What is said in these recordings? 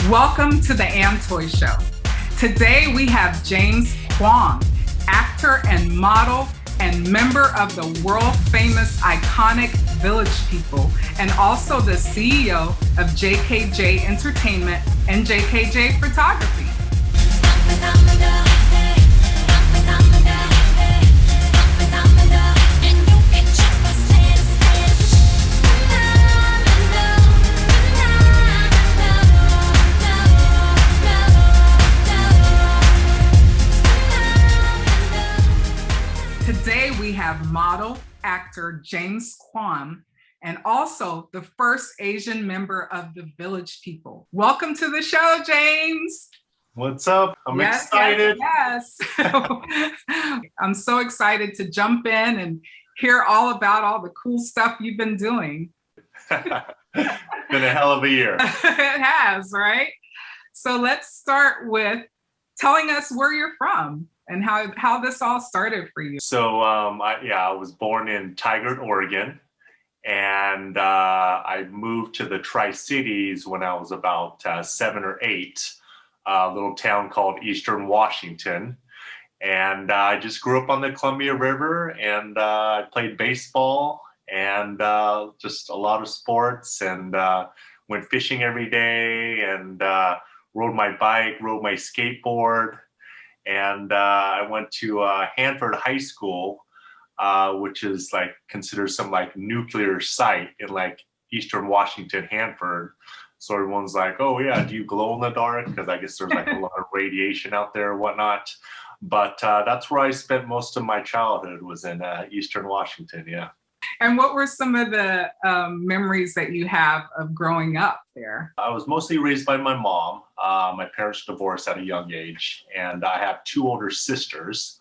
Welcome to the Antoy Show. Today we have James Kwong, actor and model and member of the world-famous iconic Village People, and also the CEO of JKJ Entertainment and JKJ Photography. Today we have model, actor James Kwong, and also the first Asian member of the Village People. Welcome to the show, James. What's up? I'm excited. Yes. I'm so excited to jump in and hear all about all the cool stuff you've been doing. Been a hell of a year. It has, right? So let's start with telling us where you're from and how this all started for you. So I was born in Tigard, Oregon, and I moved to the Tri-Cities when I was about 7 or 8, a little town called Eastern Washington. And I just grew up on the Columbia River, and I played baseball and just a lot of sports, and went fishing every day, and rode my bike, rode my skateboard. And I went to Hanford High School, which is like considered some like nuclear site in like Eastern Washington, Hanford. So everyone's like, oh yeah, do you glow in the dark? Because I guess there's like a lot of radiation out there and whatnot. But that's where I spent most of my childhood, was in Eastern Washington, yeah. And what were some of the memories that you have of growing up there? I was mostly raised by my mom. My parents divorced at a young age, and I have 2 older sisters.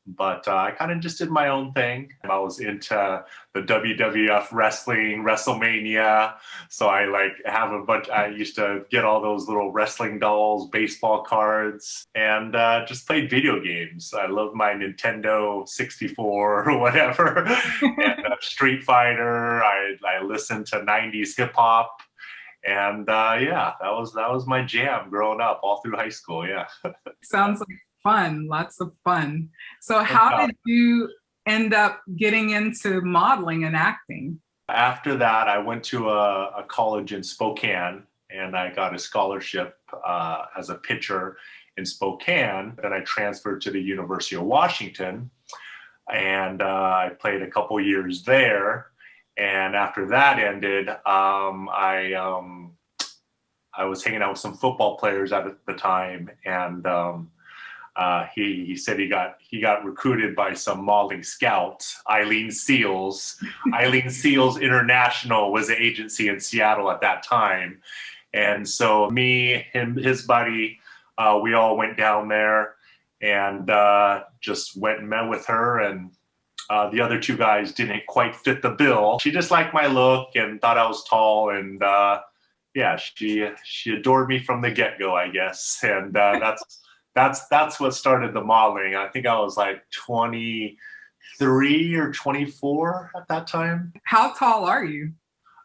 But I kind of just did my own thing. I was into the WWF wrestling, WrestleMania. So I used to get all those little wrestling dolls, baseball cards, and just played video games. I loved my Nintendo 64 or whatever, and Street Fighter. I listened to 90s hip hop. And yeah, that was my jam growing up all through high school. Yeah. Sounds like fun, lots of fun. So how did you end up getting into modeling and acting? After that, I went to a college in Spokane, and I got a scholarship as a pitcher in Spokane. Then I transferred to the University of Washington, and I played a couple years there. And after that ended, I was hanging out with some football players at the time, and he said he got recruited by some modeling scouts, Eileen Seals. Eileen Seals International was the agency in Seattle at that time. And so me, him, his buddy, we all went down there and just went and met with her. And the other 2 guys didn't quite fit the bill. She just liked my look and thought I was tall, and yeah, she adored me from the get-go, I guess. And that's what started the modeling. I think I was like 23 or 24 at that time. How tall are you?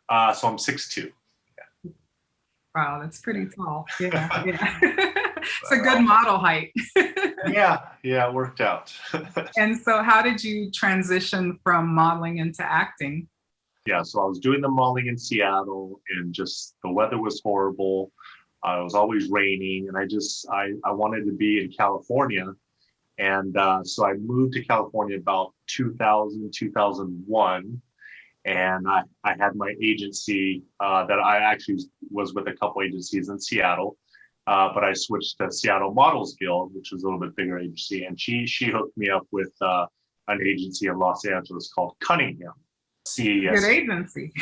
So I'm 6'2". Yeah. Wow, that's pretty tall. Yeah. It's a good model height. yeah, it worked out. And so how did you transition from modeling into acting? Yeah, so I was doing the modeling in Seattle, and just the weather was horrible. It was always raining, and I wanted to be in California. And so I moved to California about 2000, 2001. And I had my agency that I actually was with a couple agencies in Seattle. But I switched to Seattle Models Guild, which was a little bit bigger agency. And she hooked me up with an agency in Los Angeles called Cunningham. CES. Good agency.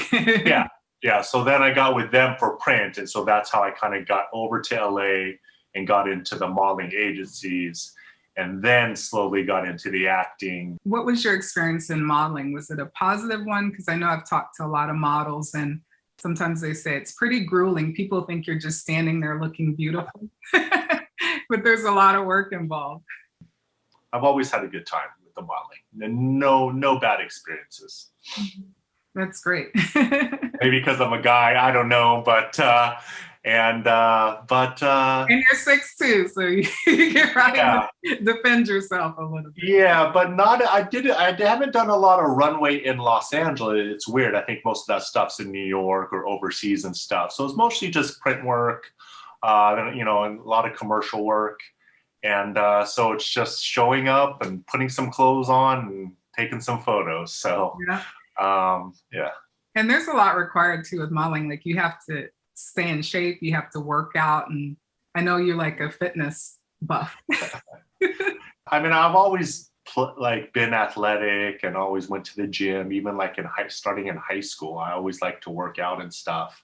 Yeah. So then I got with them for print. And so that's how I kind of got over to LA and got into the modeling agencies, and then slowly got into the acting. What was your experience in modeling? Was it a positive one? Because I know I've talked to a lot of models, and sometimes they say it's pretty grueling. People think you're just standing there looking beautiful, but there's a lot of work involved. I've always had a good time with the modeling. No bad experiences. That's great. Maybe because I'm a guy, I don't know, but And And you're 6'2", so you can yeah, probably defend yourself a little bit. yeah, but not. I haven't done a lot of runway in Los Angeles. It's weird. I think most of that stuff's in New York or overseas and stuff. So it's mostly just print work, you know, and a lot of commercial work. And so it's just showing up and putting some clothes on and taking some photos. So Yeah. yeah. And there's a lot required too with modeling. Like you have to stay in shape, you have to work out, and I know you're like a fitness buff. I mean, I've always like been athletic and always went to the gym. Even like starting in high school, I always liked to work out and stuff.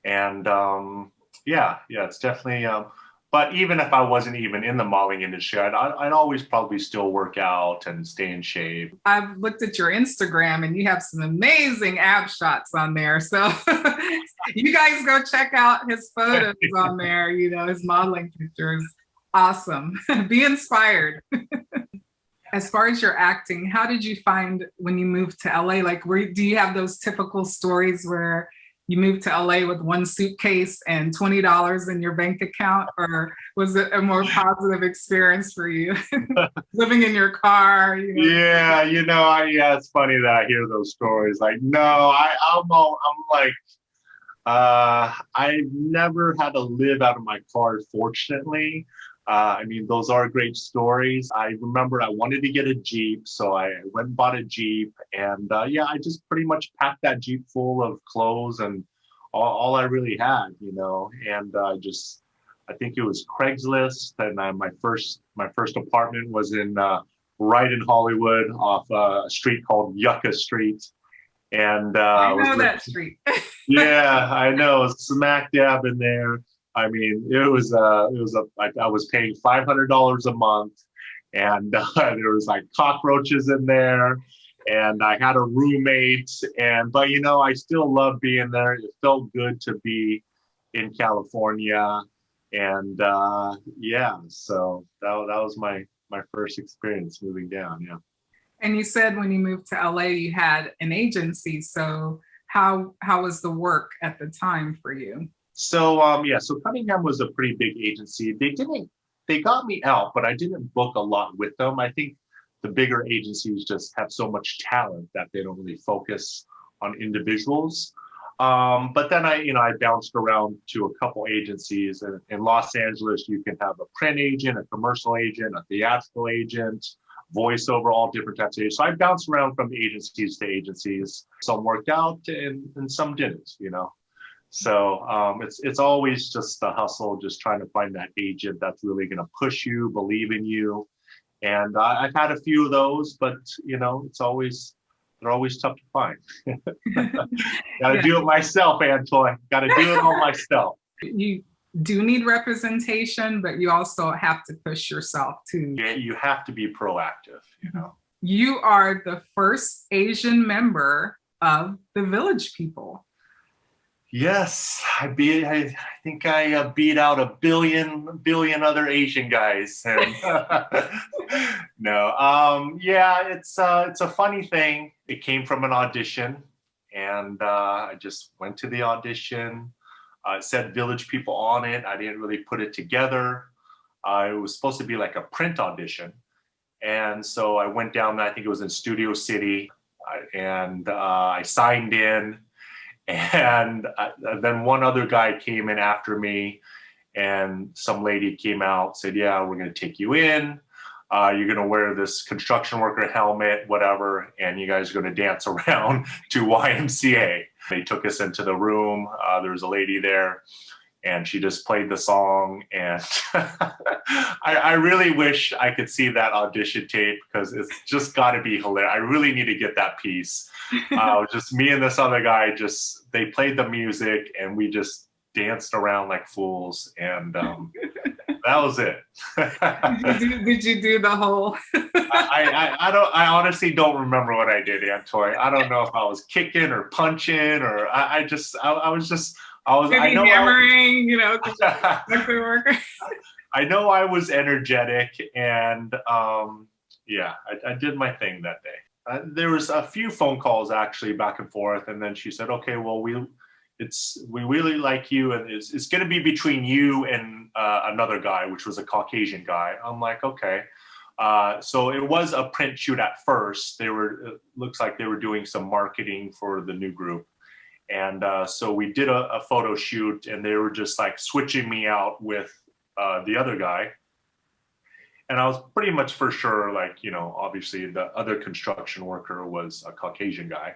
And yeah, it's definitely. But even if I wasn't even in the modeling industry, I'd always probably still work out and stay in shape. I've looked at your Instagram and you have some amazing ab shots on there. So you guys go check out his photos on there, you know, his modeling pictures. Awesome. Be inspired. As far as your acting, how did you find when you moved to LA? Like, do you have those typical stories where you moved to LA with one suitcase and $20 in your bank account, or was it a more positive experience for you? Living in your car? You know? Yeah, you know, yeah, it's funny that I hear those stories. Like, no, I'm like, I've never had to live out of my car, fortunately. I mean, those are great stories. I remember I wanted to get a Jeep, so I went and bought a Jeep. And yeah, I just pretty much packed that Jeep full of clothes and all I really had, you know. And I think it was Craigslist. And my first apartment was right in Hollywood off a street called Yucca Street. And I know that street. yeah, I know, smack dab in there. I mean, I was paying $500 a month, and there was like cockroaches in there, and I had a roommate, but you know, I still loved being there. It felt good to be in California, and yeah, so that was my first experience moving down. Yeah. And you said when you moved to LA, you had an agency. So how was the work at the time for you? So yeah, so Cunningham was a pretty big agency. They got me out, but I didn't book a lot with them. I think the bigger agencies just have so much talent that they don't really focus on individuals. But then I bounced around to a couple agencies. And in Los Angeles, you can have a print agent, a commercial agent, a theatrical agent, voiceover, all different types of agents. So I bounced around from agencies to agencies. Some worked out and some didn't, you know. So it's always just the hustle, just trying to find that agent that's really going to push you, believe in you. And I've had a few of those, but you know, they're always tough to find. Got to do it myself, Antoy. Got to do it all myself. You do need representation, but you also have to push yourself too. Yeah, you have to be proactive, you know. You are the first Asian member of the Village People. Yes, I think I beat out a billion other Asian guys. And, no, yeah, it's a funny thing. It came from an audition, and I just went to the audition. It said Village People on it. I didn't really put it together. It was supposed to be like a print audition, and so I went down there. I think it was in Studio City, and I signed in. And then one other guy came in after me, and some lady came out, said, yeah, we're going to take you in. You're going to wear this construction worker helmet, whatever, and you guys are going to dance around to YMCA. They took us into the room. There was a lady there, and she just played the song. And I really wish I could see that audition tape, because it's just got to be hilarious. I really need to get that piece. Just me and this other guy, they played the music and we just danced around like fools, and that was it. Did you do the whole? I honestly don't remember what I did, Antoy. I don't know if I was kicking or punching, or I was maybe hammering, you know, I know I was energetic, and yeah, I did my thing that day. There was a few phone calls actually back and forth, and then she said, okay, well, we really like you, and it's going to be between you and another guy, which was a Caucasian guy. I'm like, okay. So it was a print shoot at first. It looks like they were doing some marketing for the new group. And so we did a photo shoot, and they were just like switching me out with the other guy. And I was pretty much for sure, like, obviously the other construction worker was a Caucasian guy.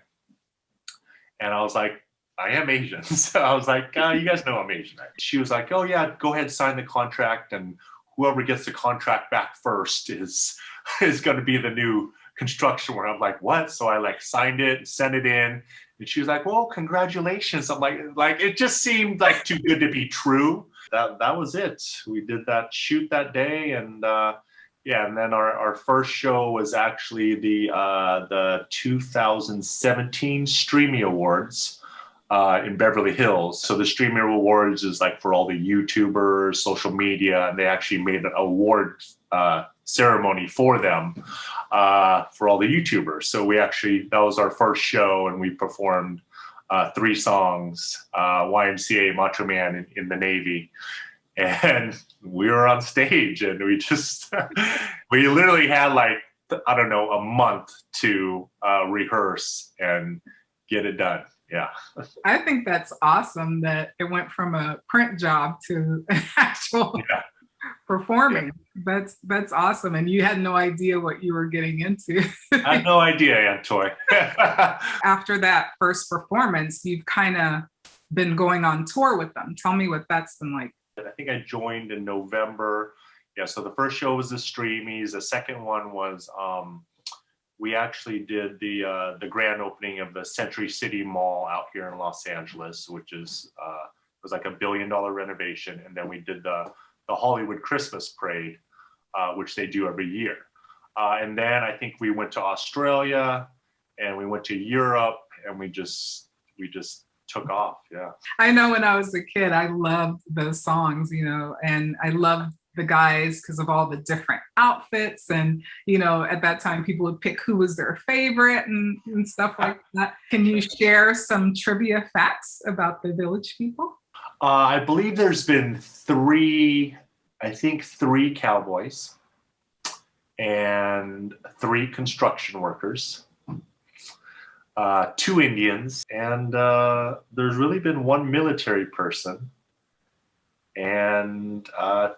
And I was like, I am Asian. So I was like, you guys know I'm Asian. She was like, oh yeah, go ahead, sign the contract. And whoever gets the contract back first is going to be the new construction worker. I'm like, what? So I like signed it, sent it in. And she was like, well, congratulations. I'm like, it just seemed like too good to be true. That was it. We did that shoot that day, and and then our first show was actually the 2017 Streamy Awards in Beverly Hills. So the Streamy Awards is like for all the YouTubers, social media, and they actually made an award ceremony for them for all the YouTubers. So that was our first show, and we performed 3 songs, YMCA, Macho Man in the Navy. And we were on stage, and we literally had like, I don't know, a month to rehearse and get it done. Yeah. I think that's awesome that it went from a print job to an actual performing. Yeah. That's awesome. And you had no idea what you were getting into. I had no idea, Antoy. After that first performance, you've kind of been going on tour with them. Tell me what that's been like. I think I joined in November. Yeah, so the first show was the Streamies. The second one was we actually did the grand opening of the Century City Mall out here in Los Angeles, which is was like $1 billion renovation. And then we did the Hollywood Christmas Parade, which they do every year. And then I think we went to Australia, and we went to Europe, and we just took off. Yeah. I know when I was a kid, I loved those songs, and I loved the guys because of all the different outfits. And, at that time, people would pick who was their favorite and stuff like that. Can you share some trivia facts about the Village People? I believe there's been 3 cowboys and 3 construction workers, 2 Indians, and there's really been 1 military person and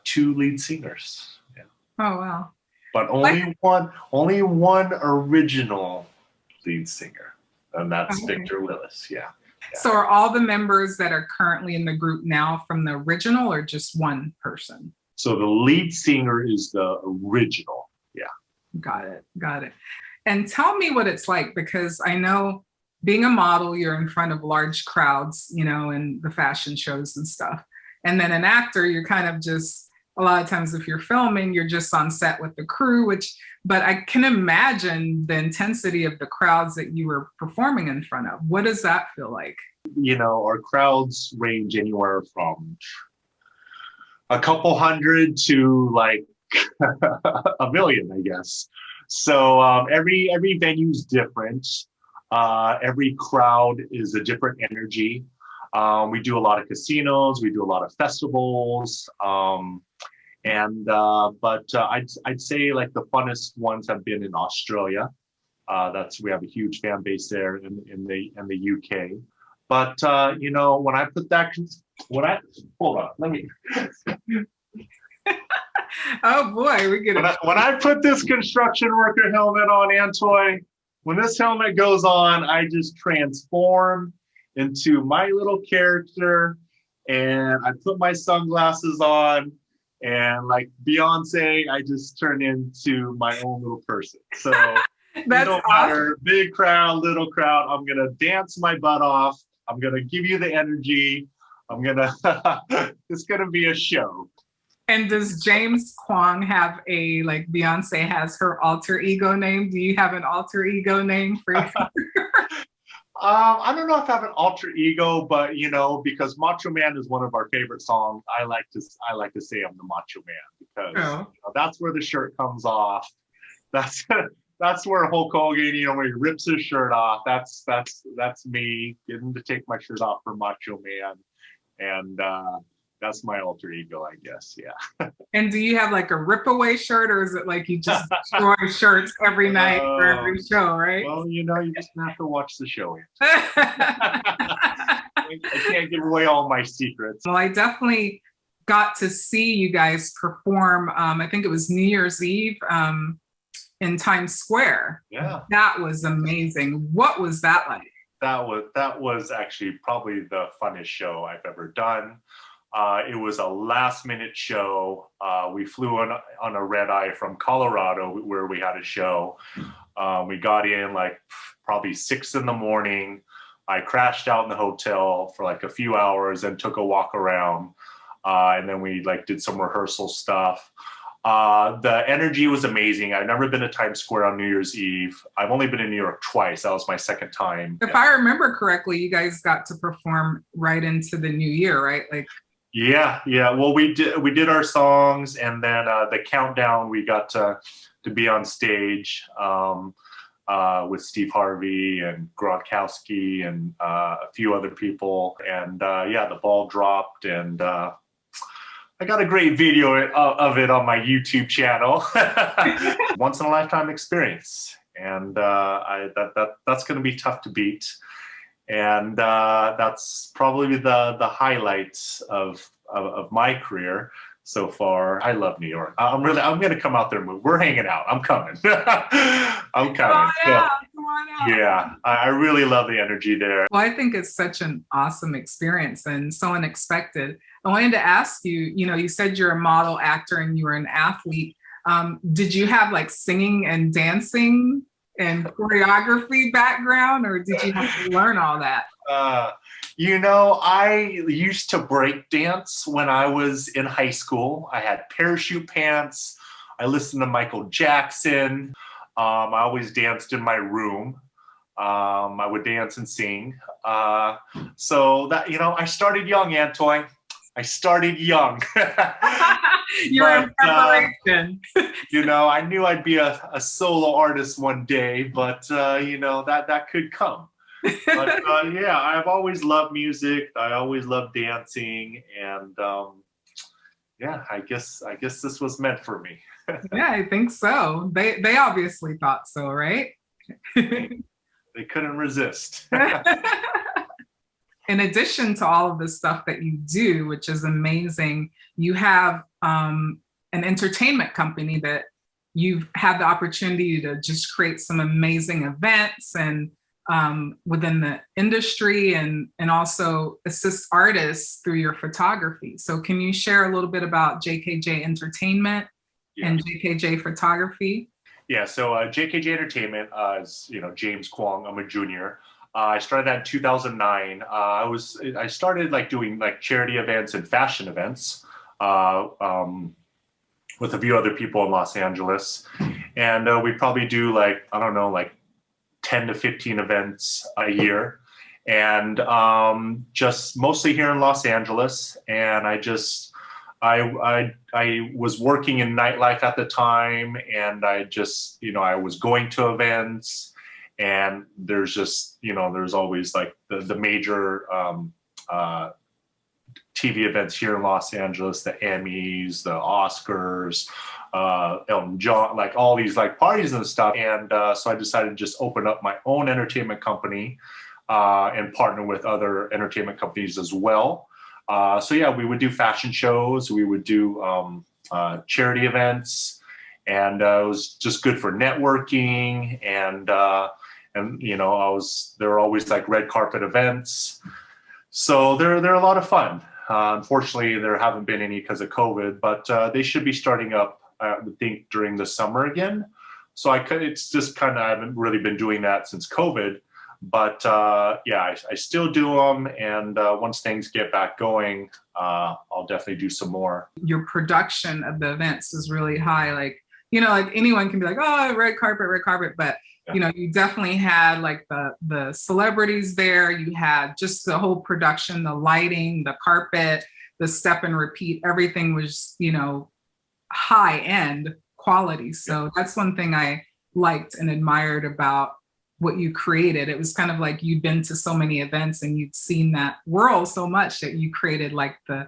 2 lead singers. Yeah. Oh wow! But only one original lead singer, and that's Victor Willis. Yeah. So are all the members that are currently in the group now from the original, or just one person? So the lead singer is the original. Yeah. Got it. And tell me what it's like, because I know being a model, you're in front of large crowds, in the fashion shows and stuff. And then an actor, you're kind of just, a lot of times if you're filming, you're just on set with the crew, but I can imagine the intensity of the crowds that you were performing in front of. What does that feel like? Our crowds range anywhere from a couple hundred to like 1 million, I guess. So every venue's different. Every crowd is a different energy. We do a lot of casinos, we do a lot of festivals, but I'd say like the funnest ones have been in Australia. We have a huge fan base there in the UK. But when I put that, hold on, let me. Oh boy, we get it. When I put this construction worker helmet on, Antoy, when this helmet goes on, I just transform into my little character, and I put my sunglasses on, and like Beyonce, I just turn into my own little person. So that's no matter, big crowd, little crowd, I'm gonna dance my butt off. I'm gonna give you the energy. It's gonna be a show. And does James Kwong have like Beyonce has her alter ego name? Do you have an alter ego name for you? I don't know if I have an alter ego, but because Macho Man is one of our favorite songs, I like to say I'm the Macho Man because that's where the shirt comes off. That's that's where Hulk Hogan, when he rips his shirt off, that's me getting to take my shirt off for Macho Man, and that's my alter ego, I guess. Yeah. And do you have like a rip away shirt, or is it like you just destroy shirts every night for every show, right? Well, you just have to watch the show. I can't give away all my secrets. Well, I definitely got to see you guys perform. I think it was New Year's Eve in Times Square. Yeah. That was amazing. What was that like? That was actually probably the funnest show I've ever done. It was a last minute show. We flew on a red eye from Colorado where we had a show. We got in like probably 6 a.m. I crashed out in the hotel for like a few hours and took a walk around. And then we like did some rehearsal stuff. The energy was amazing. I've never been to Times Square on New Year's Eve. I've only been in New York twice. That was my second time. If I remember correctly, you guys got to perform right into the new year, right? Like. Yeah. Well, we did our songs, and then the countdown, we got to be on stage with Steve Harvey and Gronkowski and a few other people. And the ball dropped, and I got a great video of it on my YouTube channel. Once in a lifetime experience, and that's going to be tough to beat. And that's probably the highlights of my career so far. I love New York. I'm going to come out there and move. We're hanging out. I'm coming. I'm coming. Come on out. Yeah, I really love the energy there. Well, I think it's such an awesome experience and so unexpected. I wanted to ask you, you said you're a model, actor, and you were an athlete. Did you have like singing and dancing and choreography background, or did you have to learn all that? I used to break dance when I was in high school. I had parachute pants. I listened to Michael Jackson. I always danced in my room. I would dance and sing. So that, I started young, Antoy. I started young. You're in preparation. I knew I'd be a solo artist one day, but that could come. But I've always loved music. I always loved dancing, and I guess this was meant for me. Yeah, I think so. They obviously thought so, right? They couldn't resist. In addition to all of the stuff that you do, which is amazing, you have an entertainment company that you've had the opportunity to just create some amazing events and within the industry, and also assist artists through your photography. So can you share a little bit about JKJ Entertainment and JKJ Photography? Yeah, so JKJ Entertainment is, James Kwong. I'm a junior. I started that in 2009. I started like doing like charity events and fashion events with a few other people in Los Angeles, and we probably do like 10 to 15 events a year, and just mostly here in Los Angeles. And I was working in nightlife at the time, and I was going to events. And there's just, there's always like the major TV events here in Los Angeles, the Emmys, the Oscars, Elton John, like all these like parties and stuff. And so I decided to just open up my own entertainment company and partner with other entertainment companies as well. We would do fashion shows, we would do charity events, and it was just good for networking. And there were always like red carpet events. So they're a lot of fun. Unfortunately, there haven't been any because of COVID, but they should be starting up, I would think, during the summer again. So it's just kind of, I haven't really been doing that since COVID, but I still do them. And once things get back going, I'll definitely do some more. Your production of the events is really high. Like anyone can be like, oh, red carpet, but you definitely had like the celebrities there. You had just the whole production, the lighting, the carpet, the step and repeat, everything was, high end quality. So that's one thing I liked and admired about what you created. It was kind of like you'd been to so many events and you'd seen that world so much that you created like the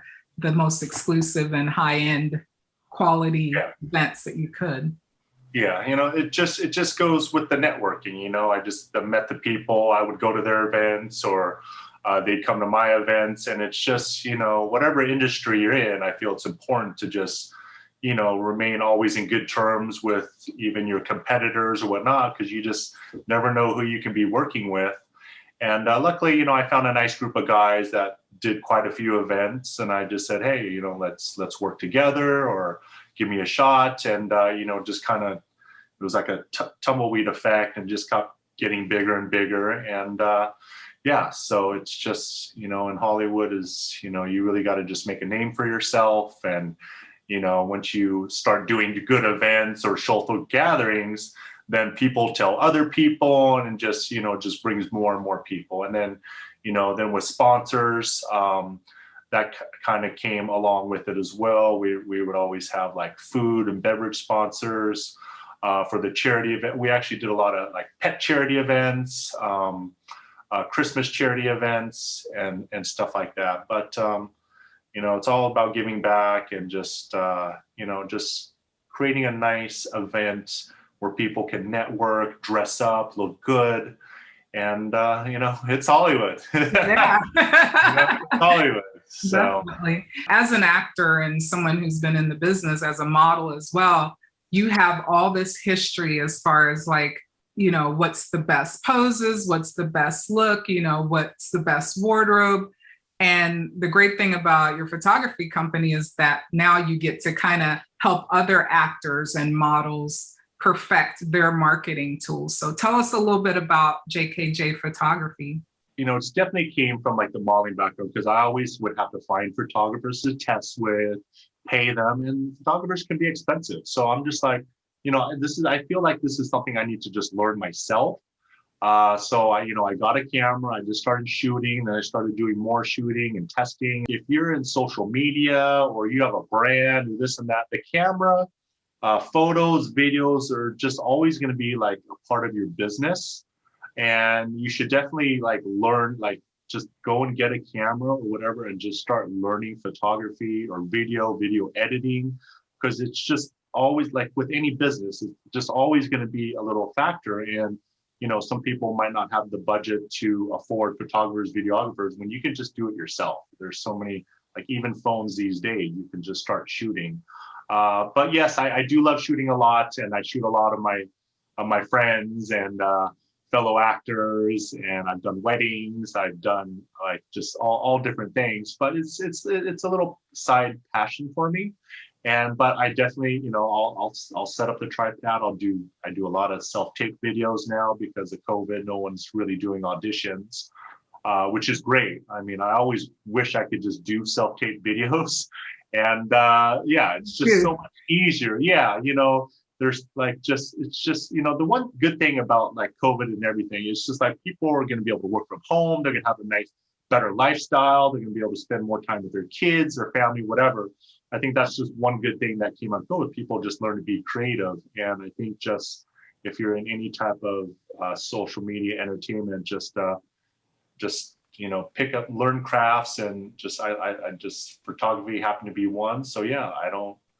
most exclusive and high-end quality events that you could. Yeah, it just goes with the networking. I just met the people. I would go to their events, or they'd come to my events, and it's just, whatever industry you're in, I feel it's important to just, remain always in good terms with even your competitors or whatnot, because you just never know who you can be working with. And luckily, I found a nice group of guys that did quite a few events, and I just said, hey, let's work together, or give me a shot. And just kind of, it was like a tumbleweed effect, and just kept getting bigger and bigger. And so it's just, in Hollywood is, you really got to just make a name for yourself. And once you start doing good events or social gatherings, then people tell other people, and just brings more and more people. And then then with sponsors, that kind of came along with it as well. We would always have like food and beverage sponsors for the charity event. We actually did a lot of like pet charity events, Christmas charity events, and stuff like that. But it's all about giving back, and just just creating a nice event where people can network, dress up, look good. And it's Hollywood. Yeah. It's Hollywood. So definitely. As an actor and someone who's been in the business as a model as well, you have all this history as far as like, what's the best poses, what's the best look, what's the best wardrobe. And the great thing about your photography company is that now you get to kind of help other actors and models perfect their marketing tools. So tell us a little bit about JKJ Photography. It's definitely came from like the modeling background, because I always would have to find photographers to test with, pay them, and photographers can be expensive. So I'm just like, I feel like this is something I need to just learn myself. So I got a camera, I just started shooting, then I started doing more shooting and testing. If you're in social media or you have a brand or this and that, the camera, photos, videos are just always going to be like a part of your business. And you should definitely like learn, like just go and get a camera or whatever, and just start learning photography or video editing, because it's just always like with any business, it's just always going to be a little factor. And some people might not have the budget to afford photographers, videographers, when you can just do it yourself. There's so many, like even phones these days, you can just start shooting. But yes, I do love shooting a lot, and I shoot a lot of my friends and fellow actors, and I've done weddings, I've done like just all different things. But it's a little side passion for me. But I definitely, I'll set up the tripod. I do a lot of self-tape videos now because of COVID. No one's really doing auditions, which is great. I mean, I always wish I could just do self-tape videos. And it's just so much easier. Yeah, there's like it's just the one good thing about like COVID and everything is just like people are going to be able to work from home. They're going to have a nice, better lifestyle. They're going to be able to spend more time with their kids, their family, whatever. I think that's just one good thing that came out of COVID. People just learn to be creative. And I think just if you're in any type of social media entertainment, just pick up, learn crafts, and I just photography happened to be one. So yeah,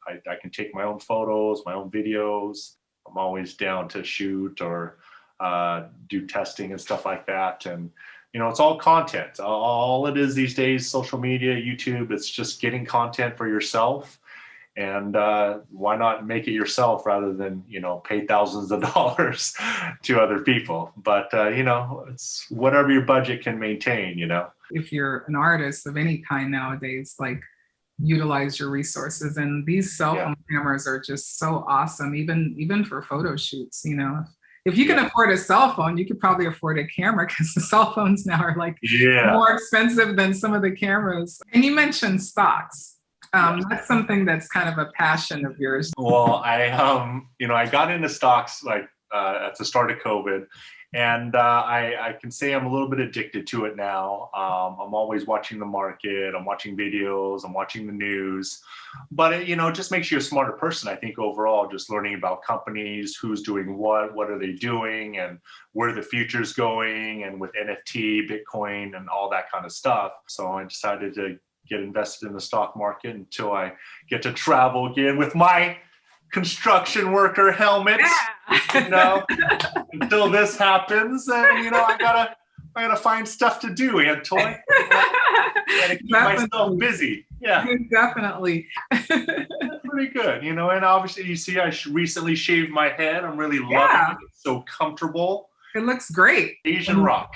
I can take my own photos, my own videos. I'm always down to shoot or do testing and stuff like that. And it's all content. All it is these days, social media, YouTube, it's just getting content for yourself. And why not make it yourself rather than, pay thousands of dollars to other people? But, it's whatever your budget can maintain, If you're an artist of any kind nowadays, like utilize your resources. And these cell phone cameras are just so awesome, even for photo shoots, If you can afford a cell phone, you could probably afford a camera, because the cell phones now are like more expensive than some of the cameras. And you mentioned stocks. That's something that's kind of a passion of yours. Well, I got into stocks like at the start of COVID, And I can say I'm a little bit addicted to it now. I'm always watching the market. I'm watching videos. I'm watching the news. But it just makes you a smarter person, I think, overall, just learning about companies, who's doing what are they doing, and where the future's going, and with NFT, Bitcoin, and all that kind of stuff. So I decided to get invested in the stock market until I get to travel again with my construction worker helmet. Yeah. Until this happens, and I gotta find stuff to do, Antoy. I gotta keep myself busy. Yeah, definitely. Pretty good, and obviously you see I recently shaved my head. I'm really loving it. It's so comfortable. It looks great. Asian rock.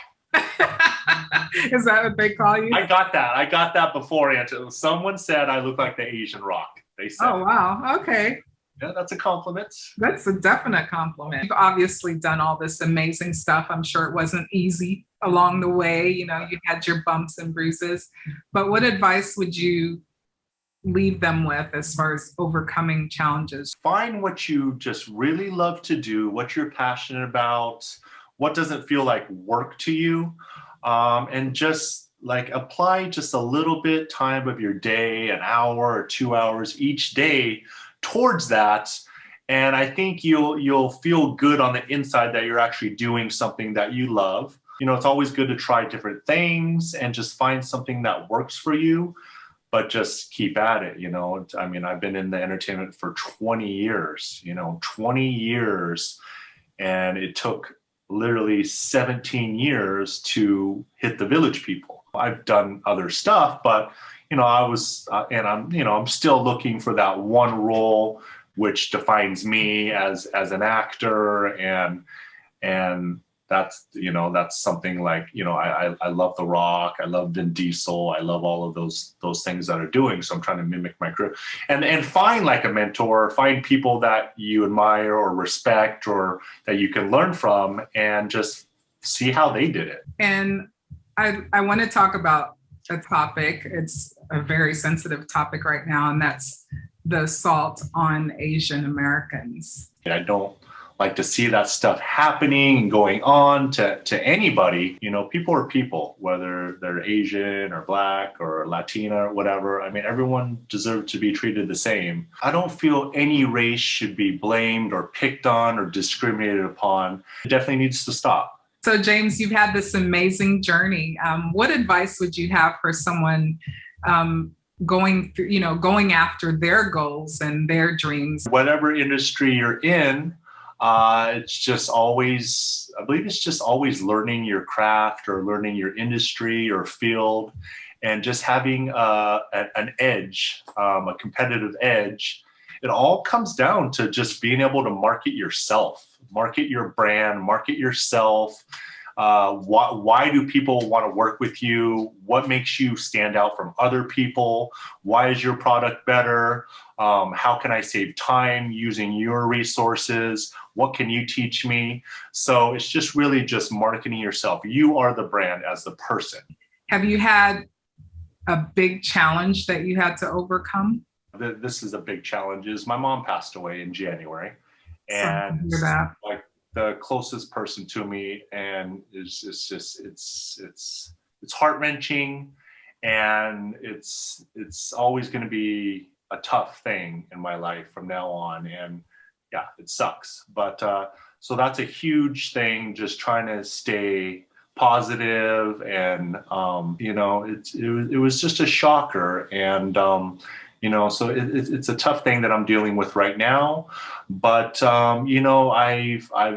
Is that what they call you? I got that before, Antoy. Someone said I look like the Asian rock. They said. Oh wow. Okay. Yeah, that's a compliment. That's a definite compliment. You've obviously done all this amazing stuff. I'm sure it wasn't easy along the way. You had your bumps and bruises. But what advice would you leave them with as far as overcoming challenges? Find what you just really love to do, what you're passionate about, what doesn't feel like work to you, and just apply just a little bit time of your day, an hour or 2 hours each day towards that, and I think you'll feel good on the inside that you're actually doing something that you love. It's always good to try different things and just find something that works for you, but just keep at it. I mean, I've been in the entertainment for 20 years, 20 years, and it took literally 17 years to hit the Village People. I've done other stuff, but I'm still looking for that one role which defines me as an actor, and that's something like, I love The Rock, I love Vin Diesel, I love all of those things that are doing. So I'm trying to mimic my career and find like a mentor, find people that you admire or respect or that you can learn from, and just see how they did it. And I want to talk about a topic. It's a very sensitive topic right now, and that's the assault on Asian Americans. I don't like to see that stuff happening and going on to anybody. People are people, whether they're Asian or Black or Latina or whatever. I mean, everyone deserves to be treated the same. I don't feel any race should be blamed or picked on or discriminated upon. It definitely needs to stop. So James, you've had this amazing journey. What advice would you have for someone going after their goals and their dreams? Whatever industry you're in, it's just always learning your craft or learning your industry or field, and just having an edge, a competitive edge. It all comes down to just being able to market yourself, market your brand, market yourself. Why do people want to work with you? What makes you stand out from other people? Why is your product better? How can I save time using your resources? What can you teach me? So it's just really just marketing yourself. You are the brand as the person. Have you had a big challenge that you had to overcome? This is a big challenge. My mom passed away in January, and like the closest person to me, and it's heart-wrenching, and it's always going to be a tough thing in my life from now on. And yeah, it sucks, but so that's a huge thing, just trying to stay positive, and it was just a shocker, and so it's a tough thing that I'm dealing with right now. But I've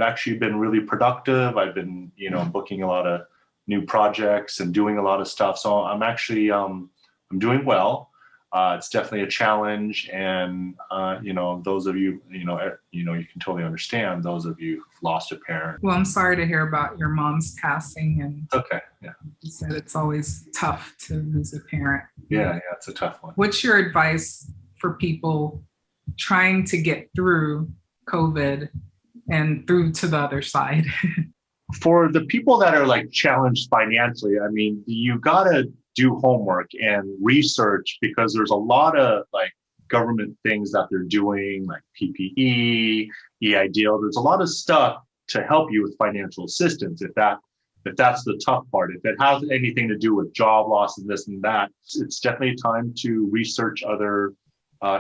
actually been really productive. I've been booking a lot of new projects and doing a lot of stuff. So I'm actually I'm doing well. It's definitely a challenge, and those of you you can totally understand those of you who've lost a parent. Well, I'm sorry to hear about your mom's passing, and okay, yeah, you said it's always tough to lose a parent. Yeah, it's a tough one. What's your advice for people trying to get through COVID and through to the other side? For the people that are like challenged financially, I mean, you gotta do homework and research, because there's a lot of like government things that they're doing, like PPE, EIDL. There's a lot of stuff to help you with financial assistance. If that's the tough part, if it has anything to do with job loss and this and that, it's definitely time to research other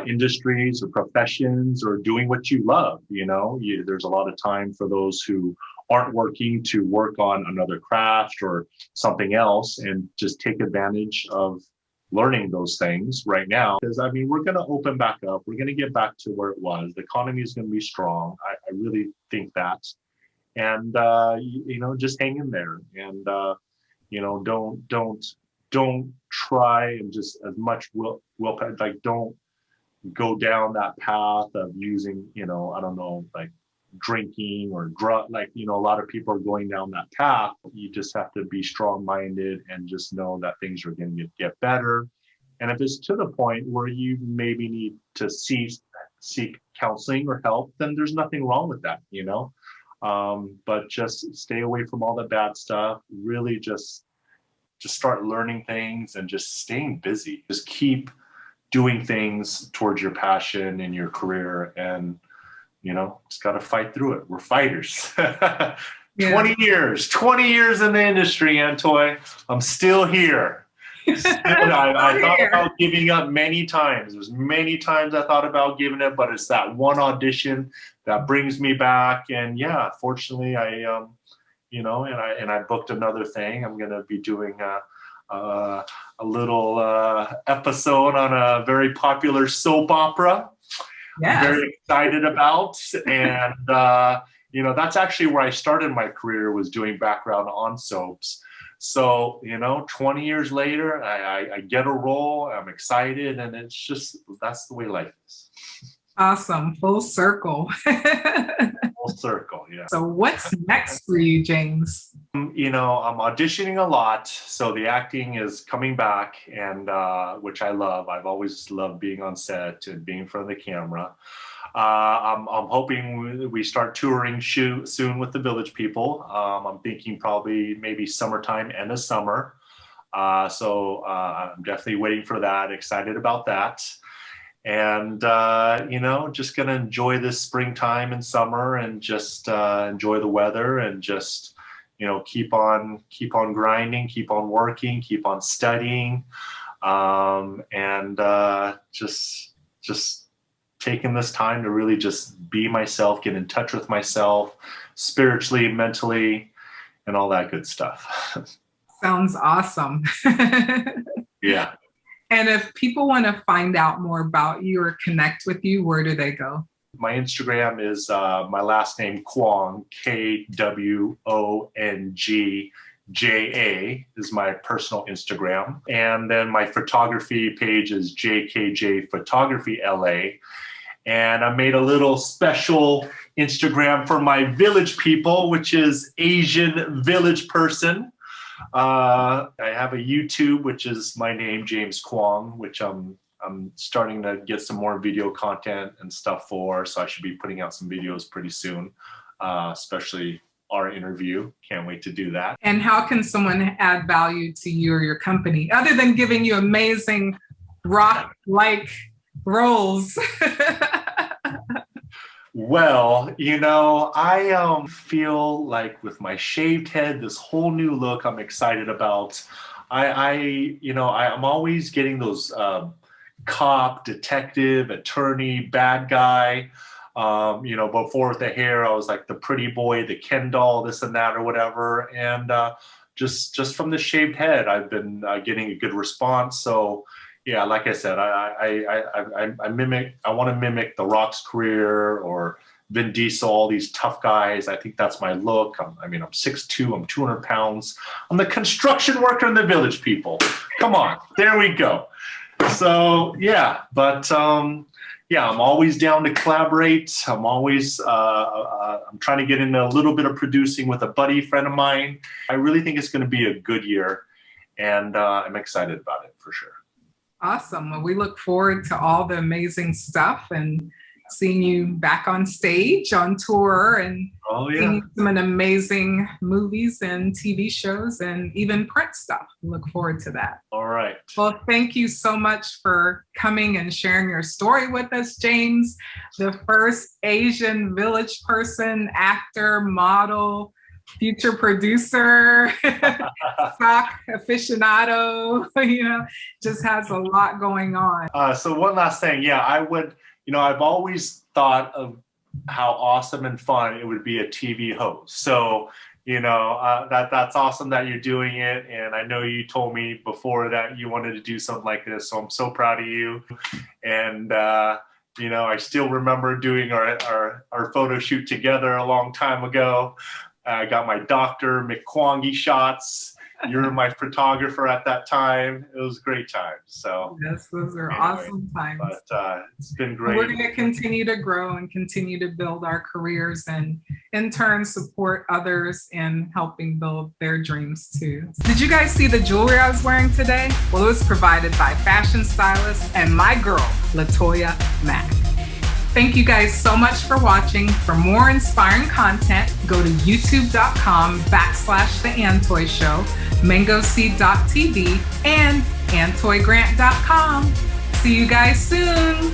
industries or professions or doing what you love. There's a lot of time for those who aren't working to work on another craft or something else, and just take advantage of learning those things right now. Because we're going to open back up. We're going to get back to where it was. The economy is going to be strong. I really think that. And just hang in there, and don't try and just as much will like don't go down that path of using like drinking or drug, a lot of people are going down that path. You just have to be strong-minded and just know that things are going to get better. And if it's to the point where you maybe need to seek counseling or help, then there's nothing wrong with that, but just stay away from all the bad stuff. Really just start learning things and just staying busy. Just keep doing things towards your passion in your career, and just got to fight through it. We're fighters. Yeah. 20 years in the industry, Antoy. I'm still here. I thought about giving up many times. There's many times I thought about giving it, but it's that one audition that brings me back. And yeah, fortunately, I booked another thing. I'm going to be doing a little episode on a very popular soap opera. Yes. I'm very excited about. And, that's actually where I started my career, was doing background on soaps. So, 20 years later, I get a role, I'm excited, and that's the way life is. Awesome. Full circle. Full circle, yeah. So what's next for you, James? I'm auditioning a lot. So the acting is coming back, and which I love. I've always loved being on set and being in front of the camera. I'm hoping we start touring soon with the Village People. I'm thinking probably maybe summertime, end of summer. So I'm definitely waiting for that, excited about that. And, just going to enjoy this springtime and summer, and just enjoy the weather, and just, keep on grinding, keep on working, keep on studying, and just taking this time to really just be myself, get in touch with myself spiritually, mentally, and all that good stuff. Sounds awesome. Yeah. And if people want to find out more about you or connect with you, where do they go? My Instagram is my last name, Kwong, KWONGJA is my personal Instagram. And then my photography page is JKJ Photography LA. And I made a little special Instagram for my Village People, which is Asian Village Person. I have a YouTube, which is my name, James Kwong, which I'm starting to get some more video content and stuff for. So I should be putting out some videos pretty soon, especially our interview. Can't wait to do that. And how can someone add value to you or your company, other than giving you amazing rock-like roles? Well, I feel like with my shaved head, this whole new look I'm excited about. I'm always getting those cop, detective, attorney, bad guy. Before with the hair, I was like the pretty boy, the Ken doll, this and that or whatever. And just from the shaved head, I've been getting a good response. So yeah, like I said, I want to mimic The Rock's career, or Vin Diesel, all these tough guys. I think that's my look. I'm 6'2", I'm 200 pounds. I'm the construction worker in the Village People. Come on, there we go. So yeah, but I'm always down to collaborate. I'm always I'm trying to get into a little bit of producing with a buddy friend of mine. I really think it's going to be a good year, and I'm excited about it for sure. Awesome. Well, we look forward to all the amazing stuff, and seeing you back on stage, on tour, and seeing some amazing movies and TV shows and even print stuff. Look forward to that. All right. Well, thank you so much for coming and sharing your story with us, James, the first Asian village person, actor, model, future producer, stock aficionado, just has a lot going on. So one last thing. Yeah, I've always thought of how awesome and fun it would be a TV host. So, that's awesome that you're doing it. And I know you told me before that you wanted to do something like this. So I'm so proud of you. And, I still remember doing our photo shoot together a long time ago. I got my Dr. McQuongy shots. You were my photographer at that time. It was a great time. So yes, those are awesome times. But it's been great. We're going to continue to grow and continue to build our careers and in turn support others in helping build their dreams too. Did you guys see the jewelry I was wearing today? Well, it was provided by fashion stylist and my girl, Latoya Mack. Thank you guys so much for watching. For more inspiring content, go to youtube.com/The Antoy Show, mangoseed.tv, and antoygrant.com. See you guys soon.